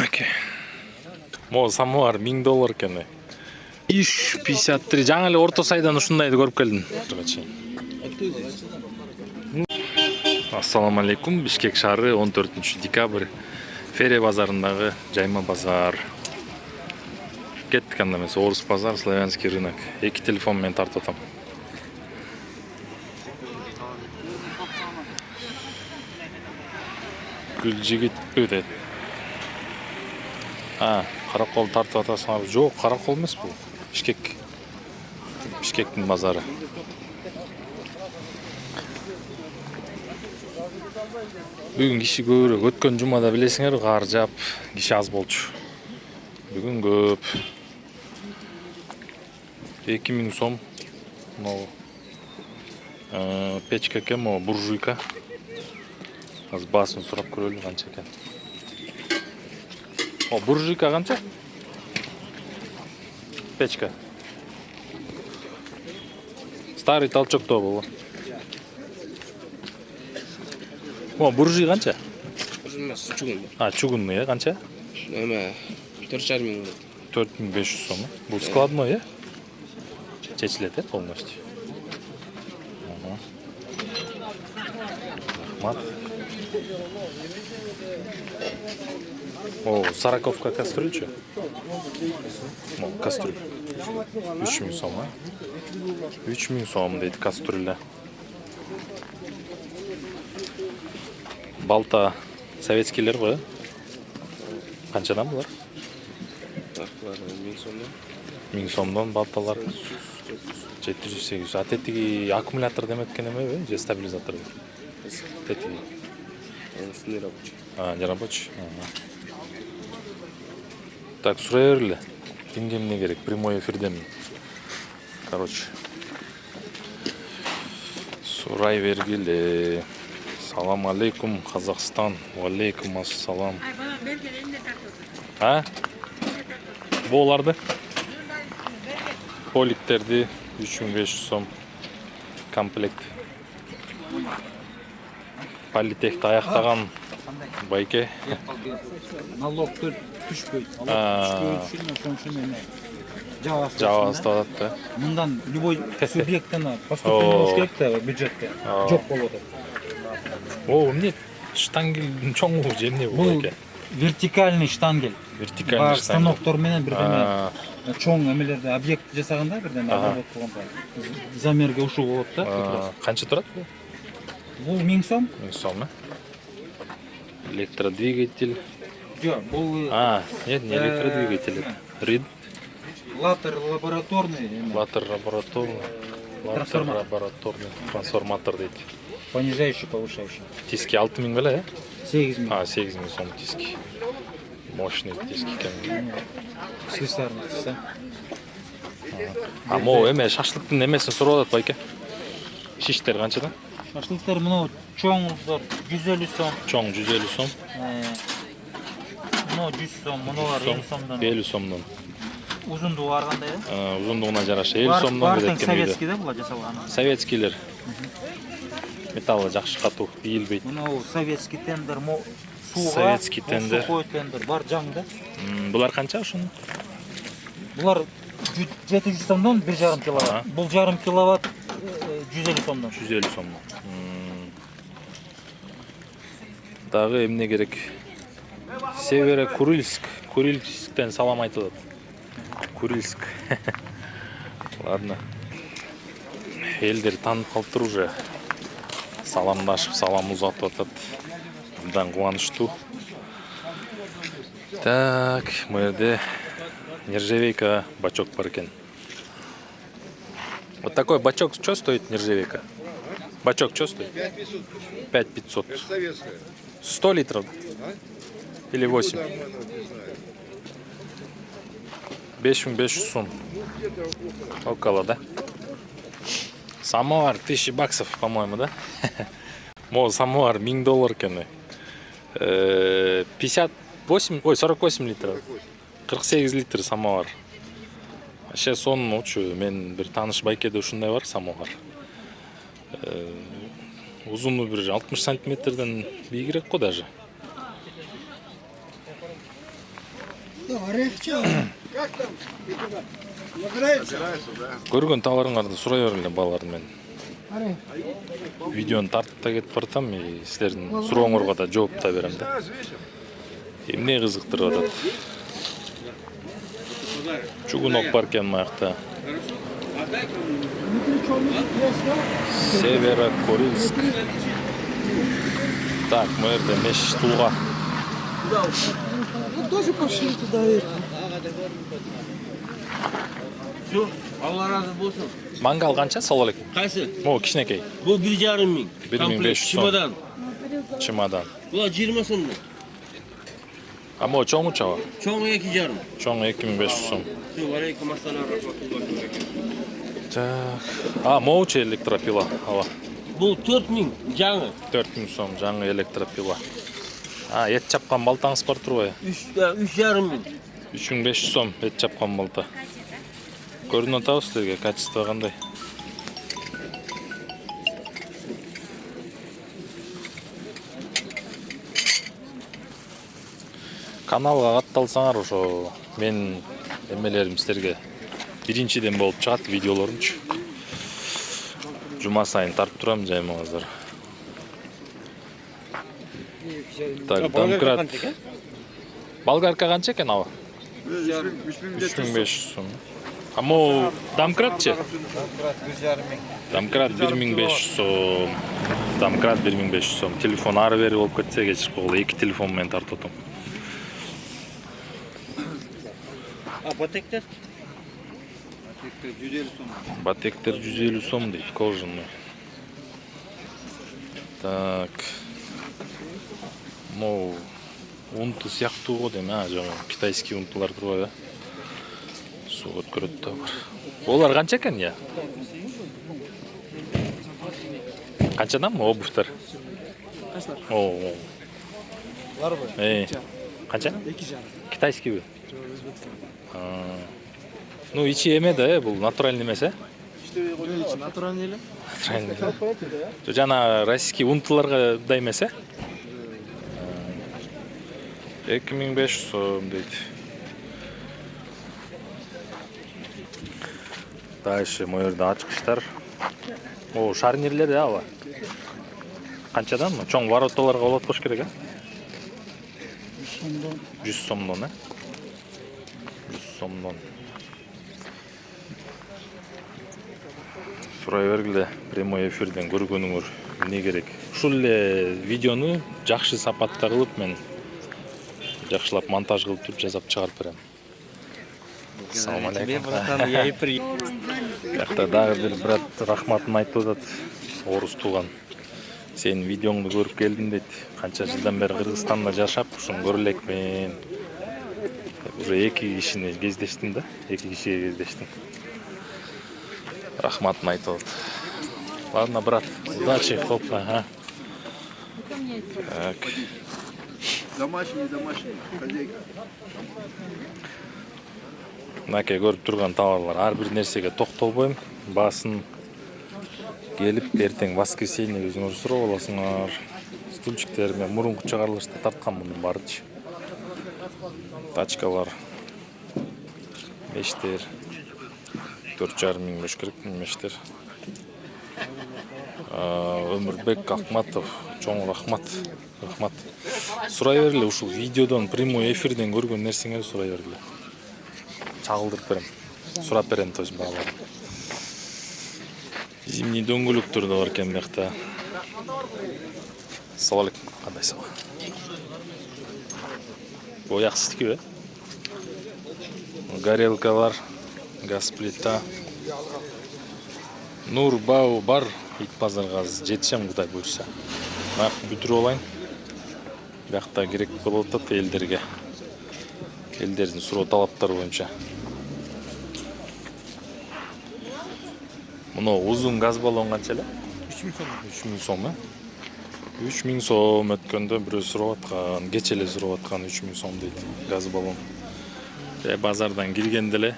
Окей. Мо самовар $1000 экен. Иш 53. Жаңа эле орто сайдан ушундайды көрүп келдим. Ассаламу алейкум. Бишкек шаары 14 декабрь. Фере базарындагы жайма базар. Кеттик анда эмес, орус базар, славянский рынок. Эки телефон менен тартып атам. Гүл жигит өтөт. Каракол тартып атасыңар. Жок, каракол эмес бул. Бишкек. Бишкектин базары. Бүгүн киши көбүрөөк. Өткөн жумада билесиңер, кар жаап, киши аз болчу. Бүгүн көп. 2000 сом. Могу. Печка экен, могу буржуйка. Аз баасын сурап көрөлү канча экен. Буржуйка канча? Печка. Старый толчокто болу. Буржуй канча? Чугун. Чугунный, канча? Эме 4,5 миң. 4500 сом. Бул складной, чечилет, полностью. Рахмат. Сороковка кастрюльчу? Кастрюль. 3000 сом, 3000 сом дейт кастрюля. Балта советскийлер го? Канчадан булар? 1000 сомдон. 1000 сомдон балталар 700-800. Тетиги аккумулятор деметкен эмеби же стабилизатор? Тетиги. Не рабочий. Не рабочий. Так, сурай бергиле. Кимге эмне керек? Прямой эфирдемин. Короче. Сурай бергиле. Салам алейкум, Казахстан. Алейкум ассалам. Боларды? Поликтерди 3500 сом. Комплект. Политехти аяктаган байке. Налогтор түшпөйт. Түшпөйт үчүн эме жабабыз атат да. Мындан любой субъекттен поступление болуш керек да бюджетте. Жок болуп атат. Эмне штангелдин чоңу же эмне бул экен? Вертикальный штангель. Вертикальный штангель. Станоктор менен бирдеме чоң эмелерди объект жасаганда бирдеме обработкогонда замерге ушул болот да. Канча турат бул? Бул 1000 сом. 1000 сом, Электродвигатель. Жок, бул нет, не электродвигатель. Рид. Латер лабораторный. Латер лабораторный. Трансформатор дейт. Понижающий, повышающий. Тиски 6000 беле, 8000. 8000 сом тиски. Мощный тиски экен. Слесарный, да. Могу эме шашлыктын эмесин сурап атат байке. Шиштер канчадан? Шашлыктар мына чоңдор 150 сом. Чоң 150 сом. Мына 100 сом, мыналар 50 сомдон. 50 сомдон. Узундугу барганда Узундугуна жараша 50 сомдон берет экен. Советский да була жасалган. Советскийлер. Металлы жакшы катуу, ийилбейт. Мына советский тендер, сууга. Советский тендер. Сухой тендер бар жаң да. Булар канча ушуну? Булар 700 сомдон 1,5 киловатт. Бул 1,5 киловатт 150 сомдон. 150 сомдон. Дагы эмне керек? Северо-Курильск. Курильсктен салам айтылат. Курильск. Ладно. Элдер таанып калыптыр уже. Саламдашып, салам узатып атат. Абдан кубанычтуу. Так, бу жерде нержавейка бачок бар экен. Вот такой бачок что стоит нержавейка? Бачок что стоит? 5500. 100 литров? Или 8? 5500 сом. Около, да? Самовар 1000 баксов, по-моему, да? Самовар $1000 экен. 48 литров. 48 литр самовар. Вообще сонун учу. Мен бир тааныш байкеде ушундай бар самовар. Узуну бир 60 сантиметрден бийигирээк го даже. Көргөн товарыңарды сурай бергиле балалар мен. Видеону тартып да кетип баратам, силердин сурооңорго да жооп да берем да. Эмне кызыктырып атат? Чугунок бар экен маякта. Северо-Курильск. Так, мы жерде меш тулга. Ну тоже пошли туда. Şu Allah razı olsun. Мангал канча? Салам алейкум. Kaysı? Могу кичинекей. Bu 1,5 bin. 1500 сом. Çimadan. Чемодан. Bu 20 сомдuk. А могу чоңу чаба? Çoğu 2,5. Чоңу 2500 сом. Şu aleyküm assalam. Так. А, могучу электропила. Ала. Bu 4 bin canı. 4000 сом жаңы электропила. А, эт чапкан балтаңыз бар турбайбы? 3,5 bin. 3500 сом эт чапкан балта. Көрүнүп атабы силерге качество кандай? Каналга катталсаңар ошо мен эмелерим силерге биринчиден болуп чыгат видеолорумчу. Жума сайын тартып турам жаймаңыздар. Так, домкрат. Болгарка канча экен аба? 3500 сом. А могу домкратчы? Домкрат 1500 сом. Домкрат 1500 сом. Телефон ары бери болуп кетсе кечирип койгула. 2 телефон менен тартып атам. A patekler? Батектер 150 сом дейт, кожаный. Так. Могу унты сыяктуу го дейм, жаңы китайский унтулар турбайбы? Суу өткөрөт да бар. Олар канча экен я? Канчадан обувьтар? О. Барбы? Канча? 2,5. Китайскийби? Ну, ичи эме да, бул натуральный эмес, э? Натуральный эле? Натуральный. Жана российский унтуларга да эмес, э? 2500 сом дейт. Дальше могу жерде ачкычтар. О, шарнирлер да аба. Канчадан? Чоң вороталарга болот болуш керек, э? 100 сомдон, э? 100 сомдон. Сурай бергиле, прямой эфирден көргөнүңөр эмне керек. Ушул эле видеону жакшы сапатта кылып мен жакшылап монтаж кылып туруп жасап чыгарып берем. Салам алейкум. Бакта дагы бир брат рахматын айтып атат. Орус тууган. Сенин видеоңду көрүп келдим дейт. Канча жылдан бери Кыргызстанда жашап, ушуну көрө элекмин. Уже 2 кишини кездештим да, 2 кишиге кездештим. Рахматын айтып атат. Ладно, брат, удачи, хопа, ага. Так. Домашний, хозяйка. Мынакей көрүп турган товарлар, ар бир нерсеге токтолбойм. Баасын келип эртең воскресенье өзүңөр сурап аласыңар. Стульчиктер мен мурунку чыгарылышта тарткан мунун баарычы. Тачкалар, мештер, 4,5 миң болуш керек мештер. Өмүрбек Акматов, чоң рахмат. Рахмат. Сурай бергиле, ушул видеодон прямой эфирден көргөн нерсеңерди сурай бергиле. Чагылдырып берем. Сурап берем тоз балалар. Зимний дөңгөлөктөр да бар экен бакта. Салам алейкум. Кандай сабак? Бояк сиздикиби? Горелкалар, газ плита. Нур бау бар. Ит базарга жетишем Кудай буйрса. Мак бүтүрүп алайын. Бакта керек болуп атат элдерге. Элдердин суроо талаптары боюнча. Муну узун газ баллон канча эле? 3000 сом, э? 3000 сом өткөндө бирөө сурап аткан, кече эле сурап аткан 3000 сом дейт газ баллон. Базардан киргенде эле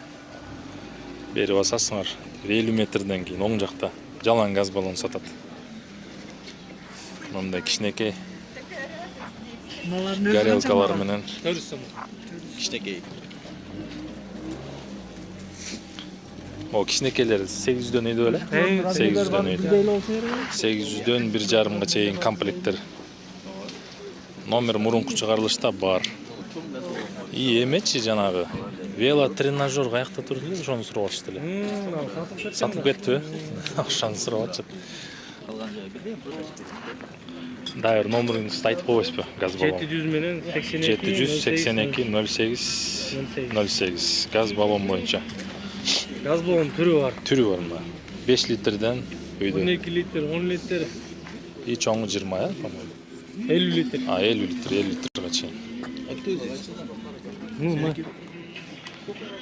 берип басасыңар. 50 метрден кийин оң жакта жалаң газ баллон сатат. Мындай кичинекей горелкалар менен. 400 сом. İşte О кичинекейлери 800дөн өйдө эле. 800дөн өйдө. 800дөн 1,5 чейин комплекттер. Номер мурунку чыгарылышта бар. Эмечи жанагы вело тренажер каякта турду эле, ошону сурап атышты эле. Сатылып кеттиби? Ошону сурап атышат. Дагы бир номерин айтып койбойсузбу? Газ баллон. 700 менен 82 782 08 08 газ баллон боюнча. Газ баллон түрү бар. Түрү бар мына. 5 литрден өйдө. 12 литр, 10 литр, И чоңу 20, по-моему. 50 литр. 50 литрге чейин.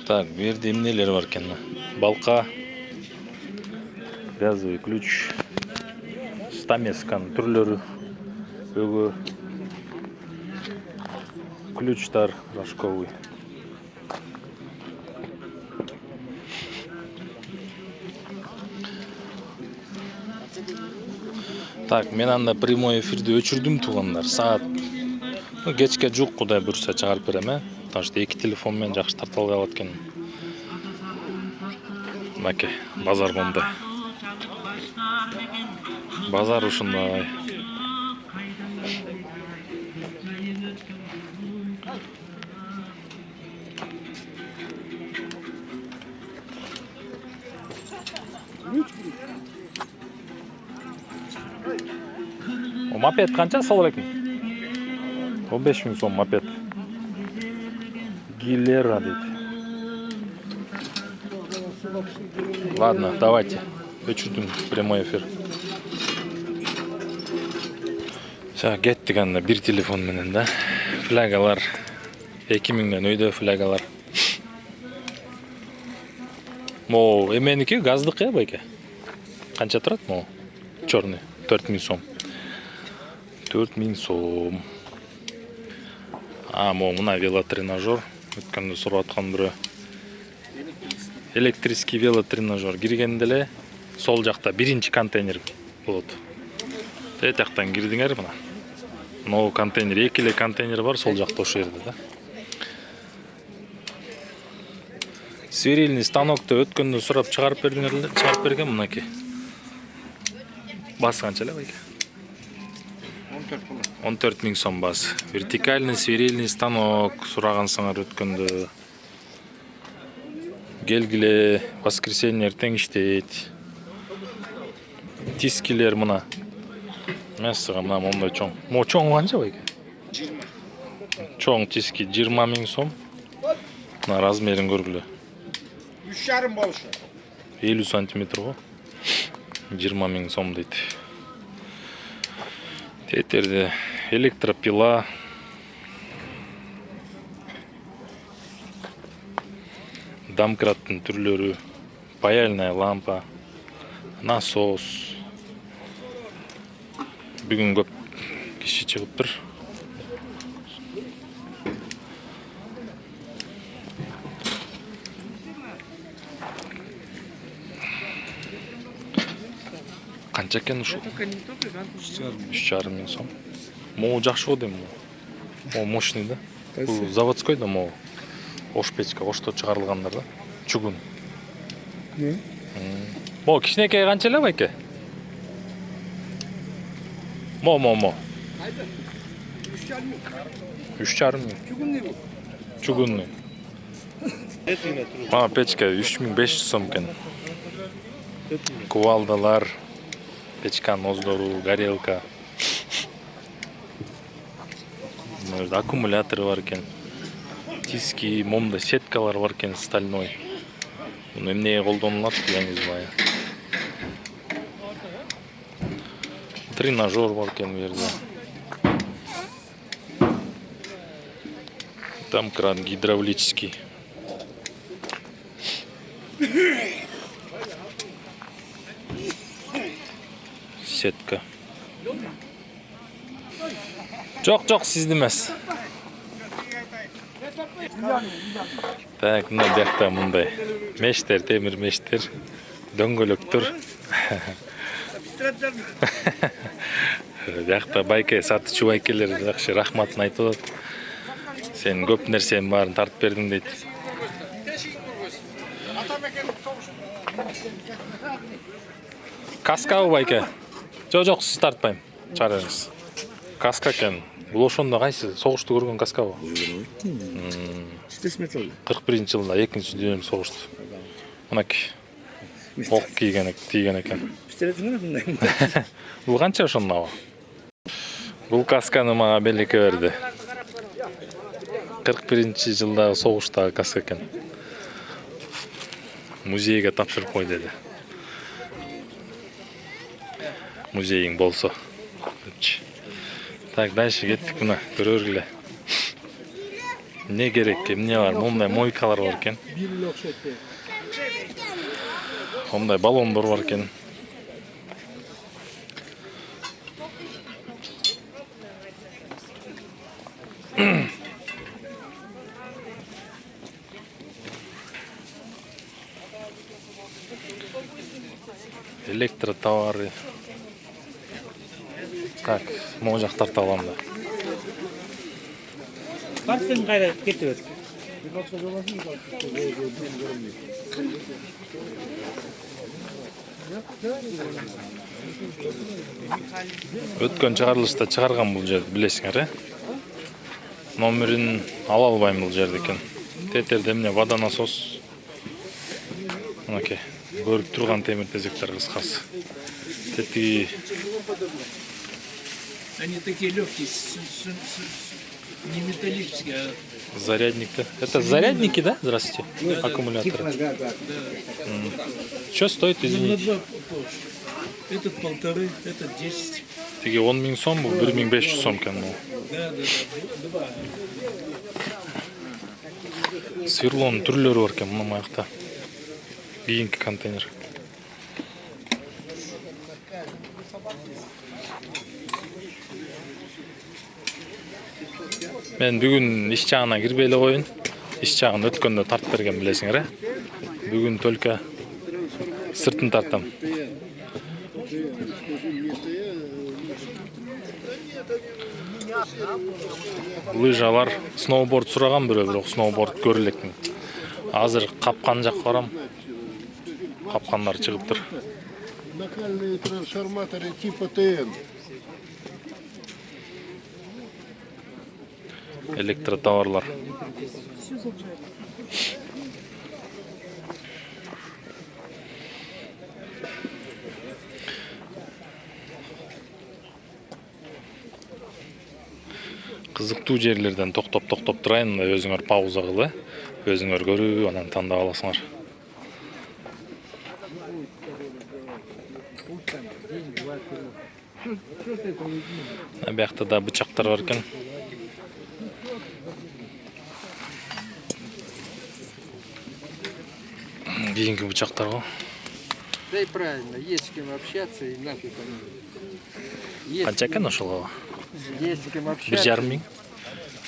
Так, бу жерде эмнелер бар экен? Балка, газовый ключ, стамесканын түрлөрү, өгө, ключтар рожковый. Так, мен анда прямой эфирди өчүрдүм туугандар. Саат кечке жук кудай бурса чыгарып берем, потому что эки телефон менен жакшы тарта албай калат экен. Мынакей, базар мондай. Базар ушундай. O moped qancha? Assalomu alaykum. 15 ming so'm moped. Gilera deydi. Ладно, давайте. Өчүрдүм прямой эфир. Ша кеттик анда бир телефон менен да. Флагалар 2000ден өйдө флагалар. Мо эменики газдык байке. Канча турат мо? Чорный 4000 сом. 4000 сом. Мо мына велотренажер. Өткөндө сурап аткан бирөө. Электрический велотренажер киргенде эле сол жакта биринчи контейнер болот. Тетактан кирдиңер мына. Мына контейнер, эки эле контейнер бар сол жакта ошол жерде да. Сверильный станокто өткөндө сурап чыгарып берген мынакей. Басы канча эле байке? 14 миң сом басы. Вертикальный сверильный станок сурагансыңар өткөндө. Келгиле, воскресенье эртең иштейт. Тискилер мына. Мессага мына мондай чоң. Мо чоң канча байке? 20. Чоң тиски 20 миң сом. Мына размерин көргүлө. 3,5 болушу. 50 сантиметр го. 20 миң сом дейт. Тетерде электропила. Домкраттын түрлөрү, паяльная лампа, насос. Бүгүн көп киши чыгыптыр. Канча экен ушул? 3,5 миң сом. Могу жакшы го дейм. О, мощный да. Бул заводской да могу. Ош печка, ошто чыгарылгандар да. Чугун. Мо кичинекей канча эле байке? Мо. 3,5 миң. Чугунный. Печка 3500 сом экен. Кувалдалар, печканын оздору, горелка. Аккумуляторы бар экен. Тиски, момда сеткалар бар экен стальной. Муну эмнеге колдонулат, я не знаю. Тренажер бар экен бу жерде. Там кран гидравлический. Сетка. Жок, сизди эмес. Так, мына бакта мындай мештер, темир мештер, дөңгөлөктөр. Бакта байке сатчу байкелер жакшы рахматын айтып атат. Сен көп нерсенин баарын тартып бердиң дейт. Каскабы байке? Жок, сиз тартпайм. Чараңыз. Каска экен. Бул ошондо кайсы согушту көргөн каскабы? Что смотрел? 41-жылда 2-дүйнөлүк согушту. Мынакей. Ок тийген экен. Пистолетіңі мындай? Бул канча ошондо? Бул касканы мага белекке берди. 41-жылдагы согуштагы каска экен. Музейге тапшырып кой деди. Музейиң болсо. Так, дальше кеттик мына, көрөргүлө. Не керек, эмне бар? Мондай мойкалар бар экен. Мондай баллондор бар экен. Электротовары. Так, могу жак тарта алам да. Барсын кайра кетип. Өткөн чыгарылышта чыгарган бул жерди, билесиңер, Номерин ала албайм бул жерде экен. Тетерде эмне водонасос. Мынакей, көрүп турган темир тезектер кыскасы. Тетиги Они такие легкие, не металлические, а зарядник-то. Это зарядники, да? Здравствуйте. Аккумуляторы. Что стоит, на извините? 2 толще. Этот 1,5, этот 10. Тиги 10 000 сом бул, 1500 сом экен бул. Да. 2. Сверлонун түрлөрү бар экен мына маякта. Кийинки контейнер. Мен бүгүн иш жагына кирбей эле коеюн. Иш жагын өткөндө тартып берген билесиңер, Бүгүн только сыртын тартам. Лыжалар, сноуборд сураган бирок сноуборд көрө элекмин. Азыр капкан жакка барам. Капкандар чыгыптыр. Локальные трансформаторы типа ТН. Электротоварлар. Кызыктуу жерлерден токтоп турайын, өзүңөр пауза кылы, өзүңөр көрүү, анан тандап аласыңар. Биякта да бычактар бар экен. Кийинки бычактар го. Да и правильно, есть с кем общаться и нафиг они. Канча экен ошол? Есть с кем общаться. 1,5 000,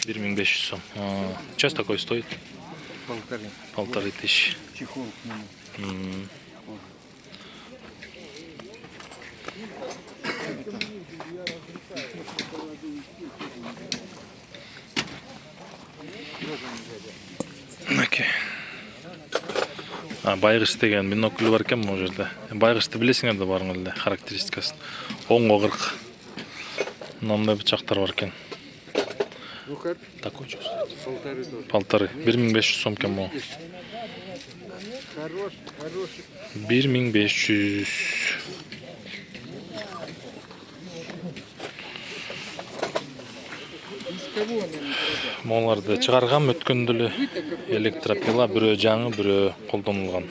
1500 сом. Что такой стоит? 1500. Чехол к нему. Окей. Байгыш деген бинокль бар экен бул жерде. Байгышты билесиңер да барыңар эле характеристикасын. 10-го 40. Мындай бычактар бар экен. Такой что стоит? 1,5. 1500 сом экен бул. Хороший. 1500. Моларды чыгаргам өткөндө эле электропила, бирөө жаңы, бирөө колдонулган.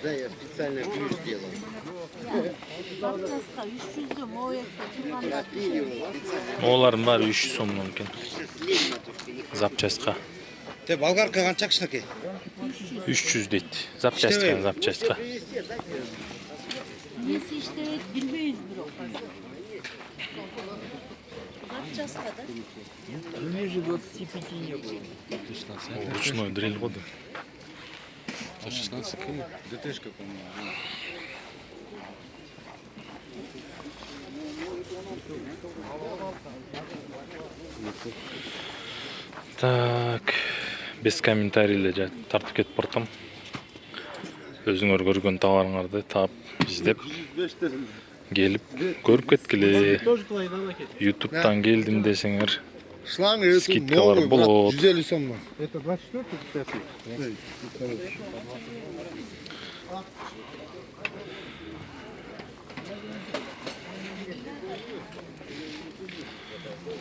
Да, я специально ключ сделал. Олардын баары 300 сомдон экен. Запчастка. Те болгарка канча кичинекей? 300 дейт. Запчастка. Nesi işte bilmeyiz bürok. Yapacağız kadar. Ниже 25 не было. Ручной дрель воды. 16 км. ДТшка, по-моему. Так, без комментарийлер тартып кетип бартам. Өзүңөр көргөн товарыңарды таап, издеп, келип көрүп кеткиле. YouTube'дан келдим десеңер, Шланг это скидкалар новый, брат, болот. 150 сомма. Это 24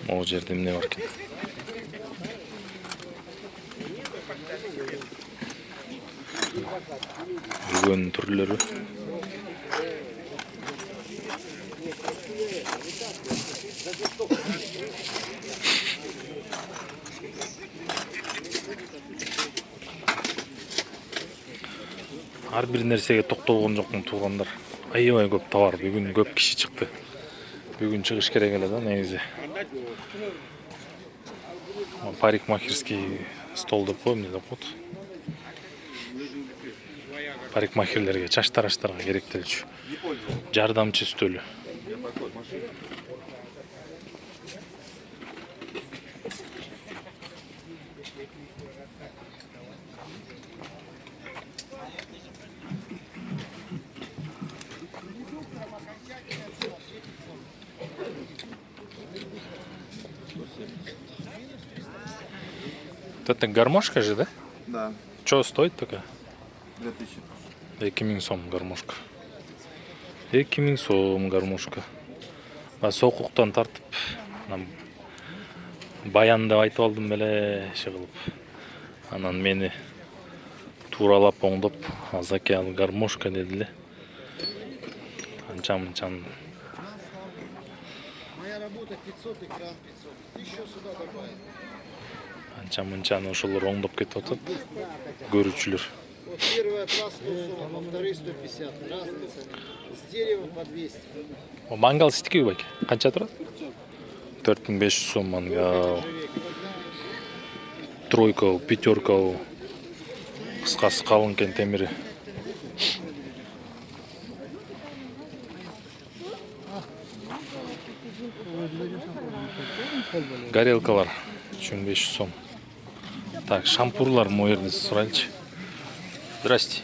Могу жерде эмне бар экен? Бүгүн түрлөрү. Ар бир нерсеге токтолгон жокмун туугандар. Аябай көп товар, бүгүн көп киши чыкты. Бүгүн чыгыш керек эле да негизи. Парикмахерский стол деп коем, эмне деп коет? Парикмахерлерге, чач тараштарга керектелчү. Жардамчы стөлү. Это гармошка же, да? Да. Что стоит такая? 2000. 2000 сом гармошка. 2000 сом гармошка. Сокуктан тартып, баян деп айтып алдым беле, иши кылып. Анан мени тууралап оңдоп, азаки ал гармошка деди эле. Анча-мынчан. Моя работа 500, экран 500. Еще сюда добавим. Анча-мынчан ошолор оңдоп кетип атат. Көрүүчүлөр. Вот первый отрас 100 сом, а вторые 150. Разница. С дерева по 200. Мангал ситики байке. Канча турат? 4500 сом мангал. Тройка, пятерка. Кыскасы калың экен темири. Горелкалар 3500 сом. Так, шампурлар мой жерде сурайлычы. Здрасте.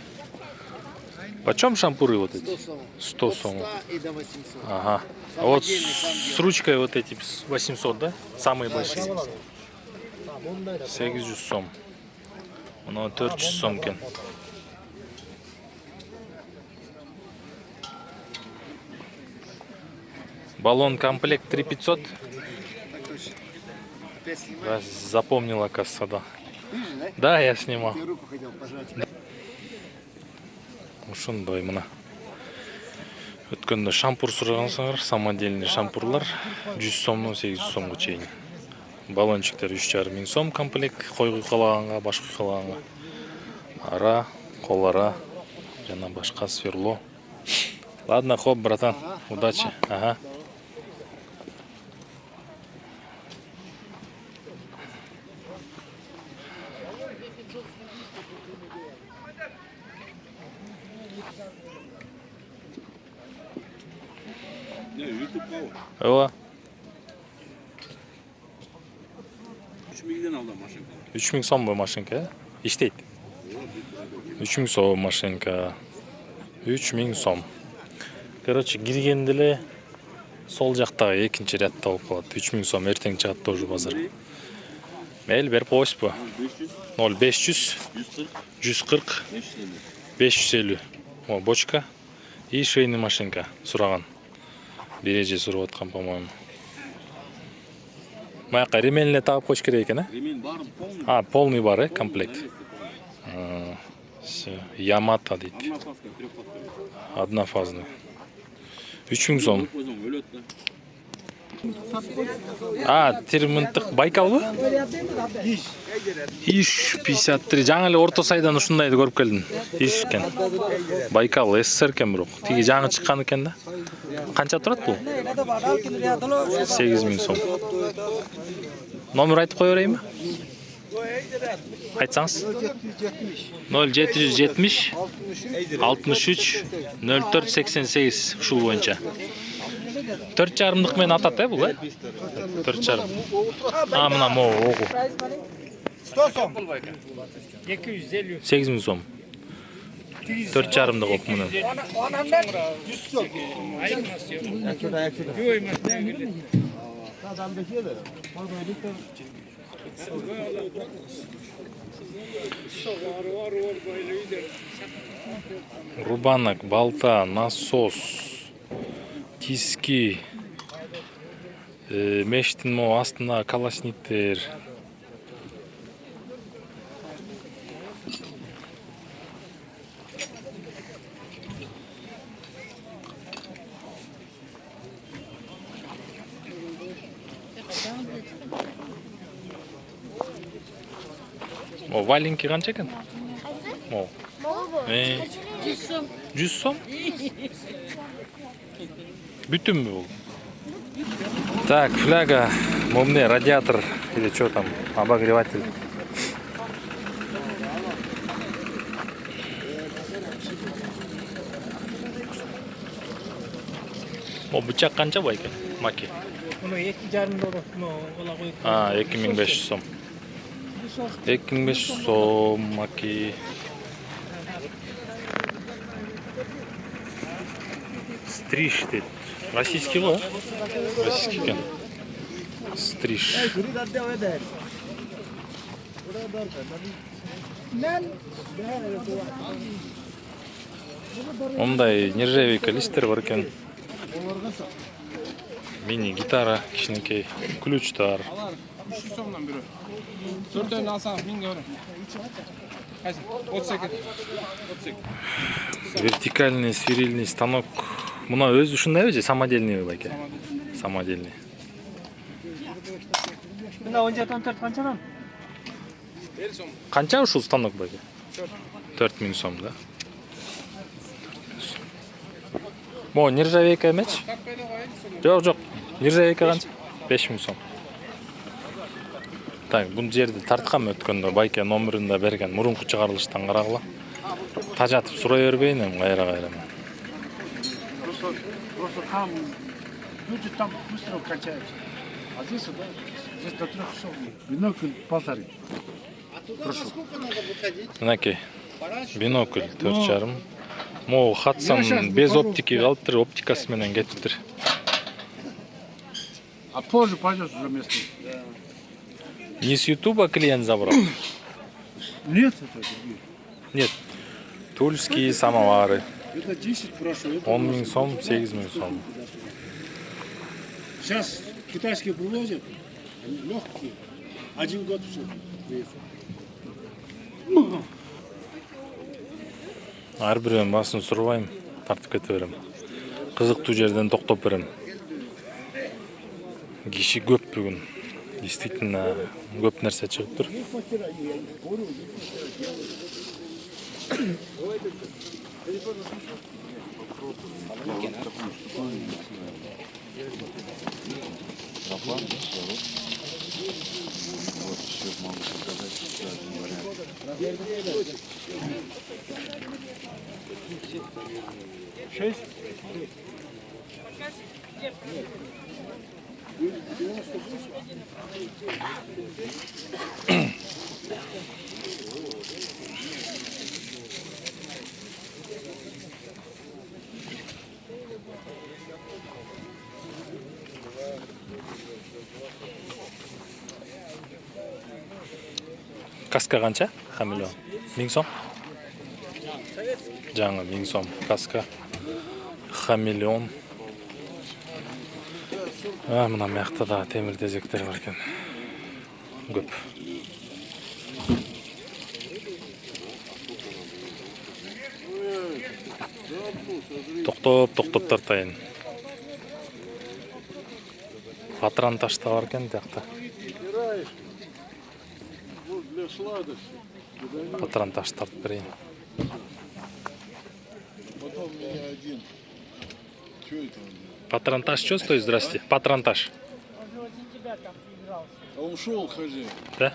Почем шампуры вот эти? 100 сом. И до 800. Ага. А вот с ручкой вот эти 800, да? Самые большие. 800 сом. Мына 400 сом кен. Баллон комплект 3500. Да, запомнила касса, да. Да, я снимал. Руку хотел пожать. Ушундай мына. Өткөндө шампур сурагансыңар, самодельный шампурлар 100 сомдон 800 сомго чейин. Баллончиктер 3500 сом комплект, кой куйкалаганга, баш куйкалаганга. Ара, кол ара, жана башка сверло. Ладно, хоп, братан, удачи. Ага. Ооба. 3000'den aldım машинка. 3000 сом бу машинка, иштейт. 3000 сом машинка. 3000 сом. Короче, киргенде эле сол жактагы экинчи рядда болуп калат. 3000 сом эртең чыгат тоже базар. Мейл берип коесузбу? 0500 140 550. О, бочка и швейный машинка сураган. Береже сурап аткан, по-моему. Маяка ремень эле тагып коюш керек экен, Ремень бар, полный. А, полный бар, комплект. Всё. Ямато дейт. Однофазка, трехфазка. Однофазный. 3000 сом. Өзің өлөт да. А, терминтик Байкалбы? Иш 53. Жаңы эле Орто Сайдан ушундайды көрүп келдим. Иш экен. Байкал СССР экен бирок. Тиги жаңы чыккан экен да. Канча турат бул? 8000 сом. Номер айтып кое берейинби? Айтсаңыз. 0770 63 04 88 ушул боюнча. 4,5 менен атат бул, 4,5. А, мына могу. 100 сом. 250. 8 миң сом. 4,5 қоп мұны. Onamdan 100 сом. Рубанок, балта, насос, тиски, мештин астына калашниктер. Валенки қанша екен? О. 100 сом? Бүтін бұл. Так, фляга, мумне, радиатор или что там, обогреватель. О, бычак қанша бай екен? Маки. Bunu 2,5 доллар ола қойып. 2500 сом. 2500 сом, маки. Стриж дейді. Российский ғой? Российский екен. Стриж. Ондай нержавейка листер бар екен. Мини гитара, кішінекей, ключтар. 300 сомнан бері. 4-өн алсаң 1000 euro. Қайсы? 38. Вертикальный свирильный станок. Мына өзі ушундай же самодельный байке? Самодельный. Мына 17-14 қаншадан? Қанша ушул станок байке? 4000 сом, да? Мо нержавейка эмес? Жок. Нержавейка қанша? 5000 сом. Так, бул жерди тарткам өткөндө байке номерин да берген. Мурунку чыгарылыштан карагыла. Тажатып сурай бербейин эми кайра. Просто там люди там быстро качаются. А здесь, да, здесь до 3 часов. Бинокль 1,5. Прошу. Мынакей. Бинокль 4,5. Могу Хадсон без оптики калыптыр, оптикасы менен кетиптир. А позже пойдешь уже местный. Не с Ютуба клиент забрал? Нет, это другие. Нет. Тульские самовары. Это 10 прошу. Это 10 000 сом, 8 000 сом. Сейчас китайские привозят. Они легкие. 1 год все приехал. Ар бирөөнүн баасын сурбайм, тартып кете берем. Кызыктуу жерден токтоп берем. Киши көп бүгүн. Действительно көп нерсе чыгыптыр. Каска канча? Хамилион. 1000 сом? Жаңы 1000 сом. Каска. Хамилион. Мына мякта да темир тезектер бар экен. Көп. Токтоп тартайын. Патран ташта бар экен тиякта. Патран таш тартып берейин. Патронтаж что стоит? Здрасте. Патронтаж. А он ушел, хозяин. Да?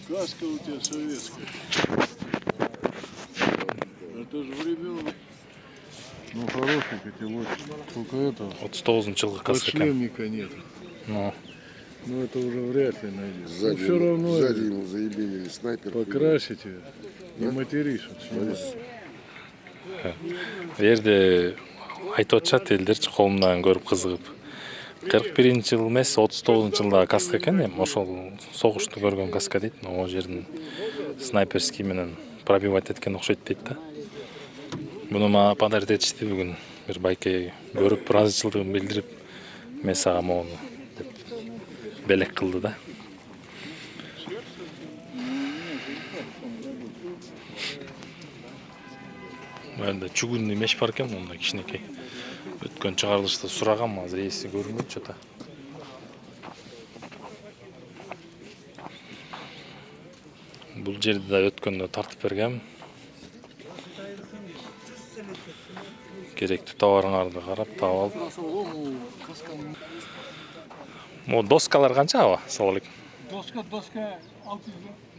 Каска у тебя советская. Это же времен. Ну, хороший котелочек. Только это. От 109 жылғы каска. Шлемника нет. Ну. Ну это уже вряд ли найдешь. Сзади, Все равно сзади ему заебили или снайпер. покрасите, не материшь. Жерде айтып атышат элдерчи колумдан көрүп кызыгып. 41-жыл эмес, 39-жылдагы каска экен эми, ошол согушту көргөн каска дейт. О жердин снайперский менен пробивать эткен окшойт дейт да. Буну мага подарить этишти бүгүн. Бир байке көрүп ыраазычылыгын билдирип, мен сага моуну деп белек кылды да. Мында чугунный меч бар экен, мында кичинекей. Өткөн чыгарылышта сурагам, азыр эси көрүнбөйт чота. Бул жерди да өткөндө тартып бергем. Керектүү товарыңарды карап таап алып. Мо доскалар канча аба? Салам алейкум. Доска 600 лira.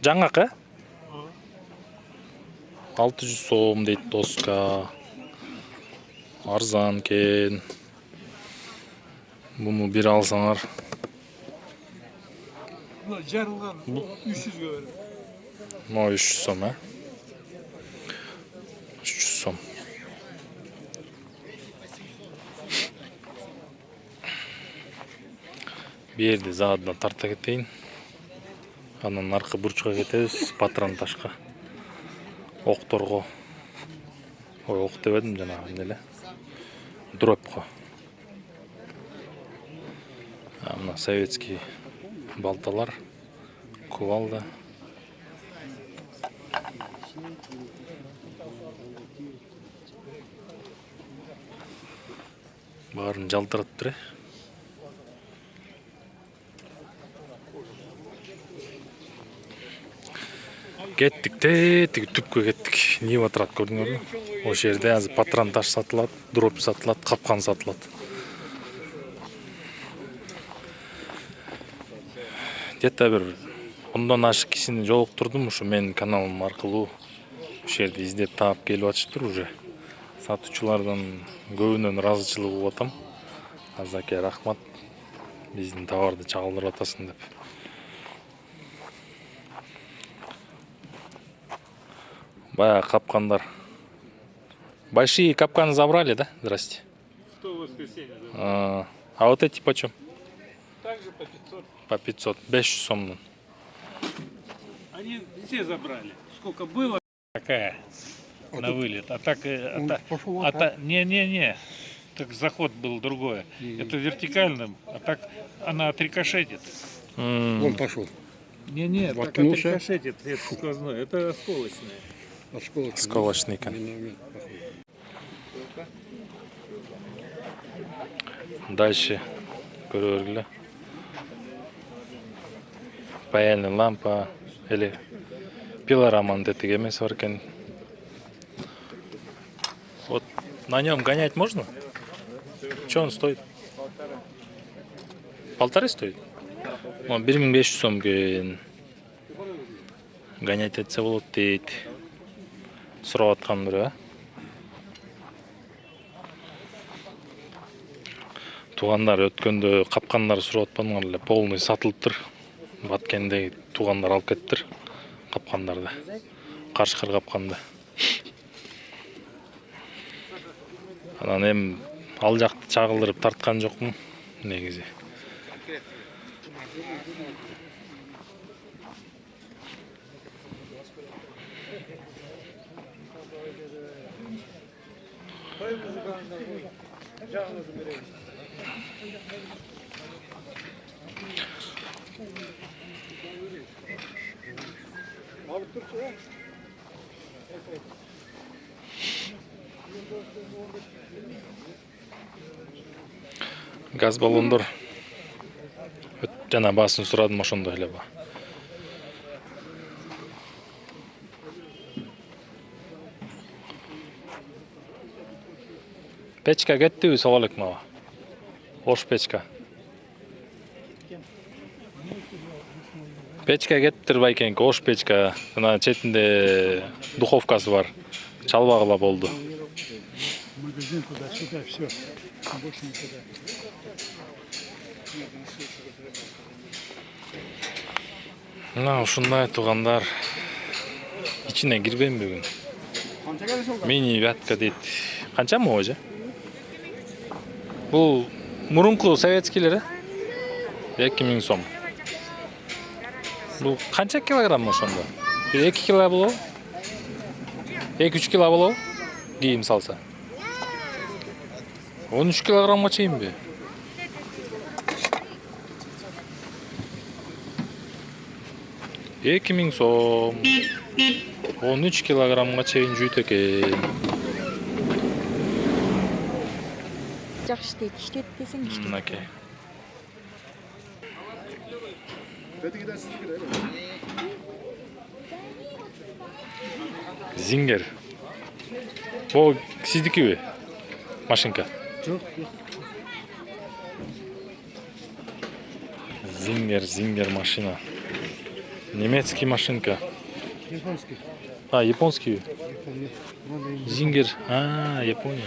Жаңак, 600 сом дейт доска. Арзан кен. Буну бир алсаңар. Жарылган 300 га берем. Мо 300 сом, 300 сом. Берди заодно тарта кетейин. Анан аркы бурчка кетебиз, патрон ташка. Окторго. Ой, ок дебедим жанагы эмне эле. Дропко. Мына советский балталар, кувалда. Баарын жалтырап тур. Кеттик, тетиги түпкө кеттик. Нип атырат, көрдүңөрбү? Ошол жерде азыр патрон таш сатылат, дроп сатылат, капкан сатылат. Где-то бир 10дон ашык кишини жолуктурдум, ушу менин каналым аркылуу ошол жерди издеп таап келип атыштыр уже. Сатуучулардан көбүнөн ыраазычылык угуп атам. Азаке рахмат. Биздин товарды чагылдырып атасың деп. Баягы капкандар. Большие капканы забрали, да? Здрасте. Что в воскресенье? А вот эти почем? Также по 500. По 500. 500 сомнун. Они все забрали. Сколько было? Какая? На вылет. А так... Не-не-не. Так заход был другой. Это вертикальным. А так она отрикошетит. Он пошел. Не-не, так Воткнулся. отрикошетит. Это сквозное. Это осколочное. Сколочный кан. Дальше көргүлө. Паяльная лампа или пилораман детек эмес бар экен. Вот на нем гонять можно? Что он стоит? 1,5 стоит? Он 1500 сом кен. Гонять этсе болот дейт. Сурап аткандыр, а? Тугандар өткөндө капкандар сурап атпадыңар эле, полный сатылыптыр. Баткенде тугандар алып кеттир капкандарды. Кашкыр капканды. Анан эми ал жакты чагылдырып тарткан жокмун негизи. Газ баллондор жана баасын сурадым, ошондой эле ба. Печка кеттиби, салам алейкум аба. Ош печка. Печка кеттир байкенки, ош печка. Мына четинде духовкасы бар. Чалбагыла болду. Магазин туда-сюда, все. Больше никуда. Мына ушундай туугандар ичине кирбейм бүгүн. Мини вятка дейт. Канча можа? Бул мурунку советскийлер, 2000 сом. Бул канча килограмм ошондо? 2 кило болобу? 2-3 кило болобу? Кийим салса. 13 килограммга чейинби? Эки миң сом. 13 килограммга чейин жүйт экен. Жакшы иштейт десең иштейт. Мынакей. Зингер. О, сиздикиби? Машинка. Зингер машина. Немецкий машинка. Японский. Японский. Зингер. Япония.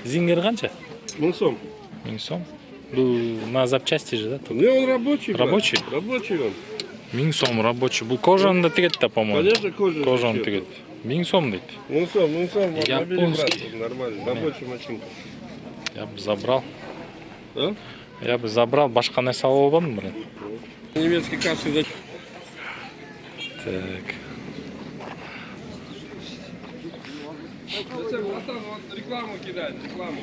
Зингер канча? 1000 сом. 1000 сом. Бул на запчасти же, да? Не, он рабочий. Рабочий? Рабочий он. 1000 сом рабочий. Бул кожаны да тигет да, по-моему. Конечно, кожаный. Кожаны тигет. 1000 сом дейт. 1000 сом. Вот, набери, брат, Японский. нормально. Рабочая машинка. Я бы забрал. Да? Я бы забрал, башка нерсе алып албадым, блин. Немецкий кассы. Так. Братан, вот рекламу кидает, рекламу.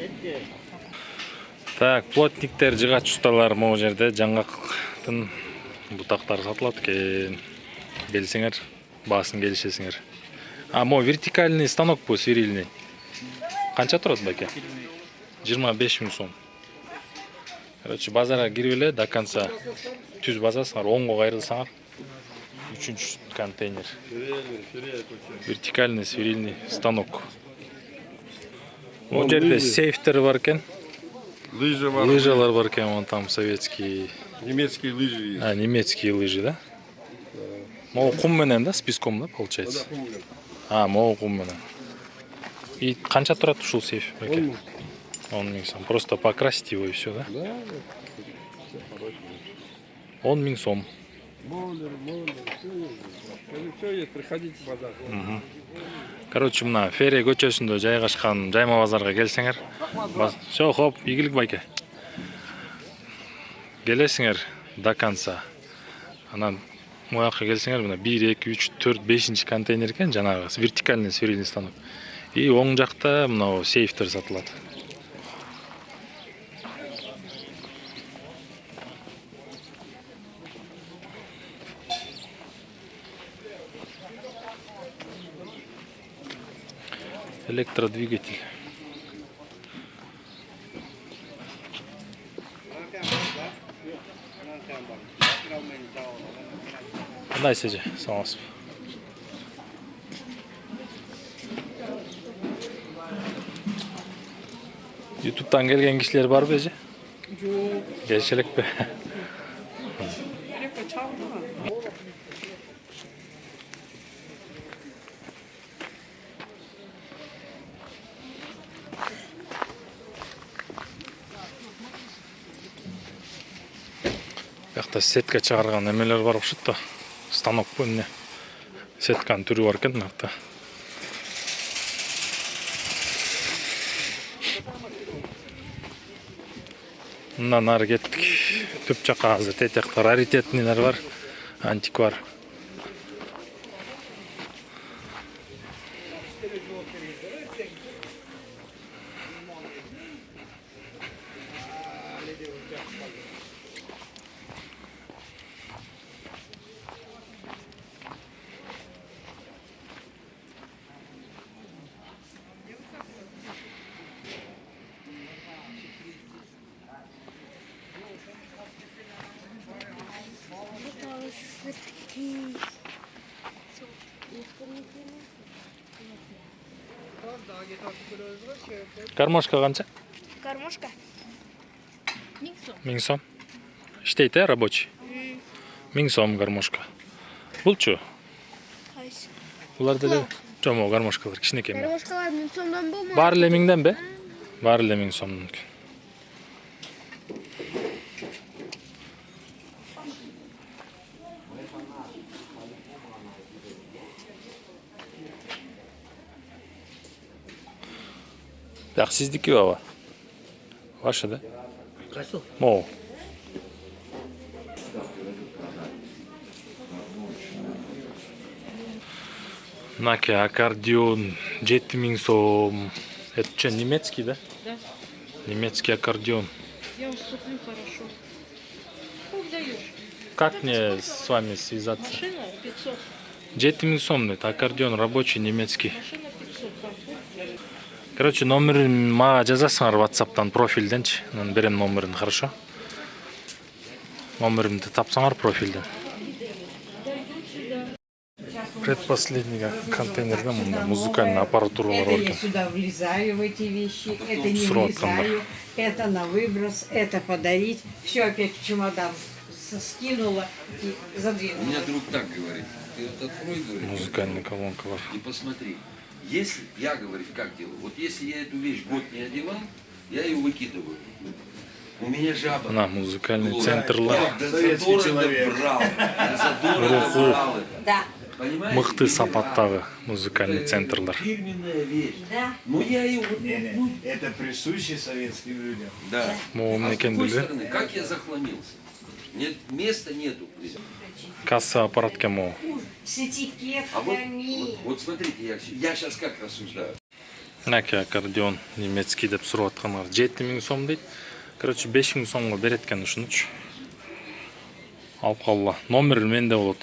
Так, плотниктер, жыгач усталар могу жерде жаңгактын бутактары сатылат экен. Келсеңер, баасын келишесиңер. Мо вертикальный станок бу, свирильный. Канча турат байке? 25 000 сом. Короче, базарга кирип эле до конца түз базасыңар, оңго кайрылсаңар. 3-чү контейнер. Вертикальный свирильный станок. О жерде сейфтер бар экен. Лыжи бар. Лыжалар бар экен, вон там советский. Немецкие лыжи есть. Немецкие лыжи, да? Могу кум менен, да, с песком, да, получается? Могу кум менен. И канча турат ушул сейф? 10 000 сом. Просто покрасить его и все, да? Да. 10 000 сом. Все есть, приходите в базар. Короче, мына Ферия көчөсүндө жайгашкан жайма базарга келсеңер, все, хоп, ийгилик байке. Келесиңер до конца. Анан муяка келсеңер, мына 1, 2, 3, 4, 5 контейнер экен, жанагы вертикальный свирильный станок. И оң жакта мына сейфтер сатылат. Электродвигатель. Дай сиже, саламатсыз. YouTube'dan келген кишилер барбы эже? Жок. Келише элекпи? Бияқта сетка чыгарган эмелер бар окшойт да. Станок бу эмне? Сетканын түрү бар экен мынакта. Мындан ары кеттик. Түп жакка азыр тетектер, раритетнийлер бар, антиквар. Гармошка канча? Гармошка. 1000 сом. 1000 сом. Иштейт, рабочий? 1000 сом гармошка. Булчу? Кайсы? Булар деле жомо гармошкалар кичинекей. Гармошкалар 1000 сомдон болмойт. Баары эле 1000ден бе? Баары эле 1000 сомдон. Так, сиздики баба? Ваши, да? Қайсыл? Могу. Наке аккордеон 7000 сом. Это что, немецкий, да? Да. Немецкий аккордеон. Я уступлю хорошо. Сколько даешь? Как мне с вами связаться? Машина 500. 7000 сом, это аккордеон рабочий немецкий. Машина 500. Комфорт. Короче, номерин мага жазасыңар WhatsApp'тан профильденчи. Мен берем номерин, хорошо? Номеримди тапсаңар профильден. Предпоследний контейнерде мында музыкальный аппаратуралар бар Это я экен. сюда влезаю в эти вещи, это не Срок-то, влезаю, это на выброс, это подарить. Все опять в чемодан скинула и задвинула. У меня друг так говорит. Ты вот открой, говорит, Музыкальный колонкалар. и посмотри. Если, я, говорит, как делаю? Вот если я эту вещь год не одевал, я ее выкидываю. У меня жаба. На музыкальный была. центрлар. Я задорого брал. Я задорого брал это. Да, Понимаете? Мыкты сапаттагы музыкальный центрлар. Фирменная вещь. да. Ну я ее... Ну, Это присуще советским людям. да. Могу А с экен другой деле. стороны, как я захламился? Нет, места нету. блин. Касса аппаратке могу. С А этикетками. вот смотрите, я сейчас как рассуждаю. Наке аккордеон немецкий деп сурап аткандар 7000 сом дейт. Короче, 5000 сомго берет экен ушунучу. Алып калгыла. Номер менде болот.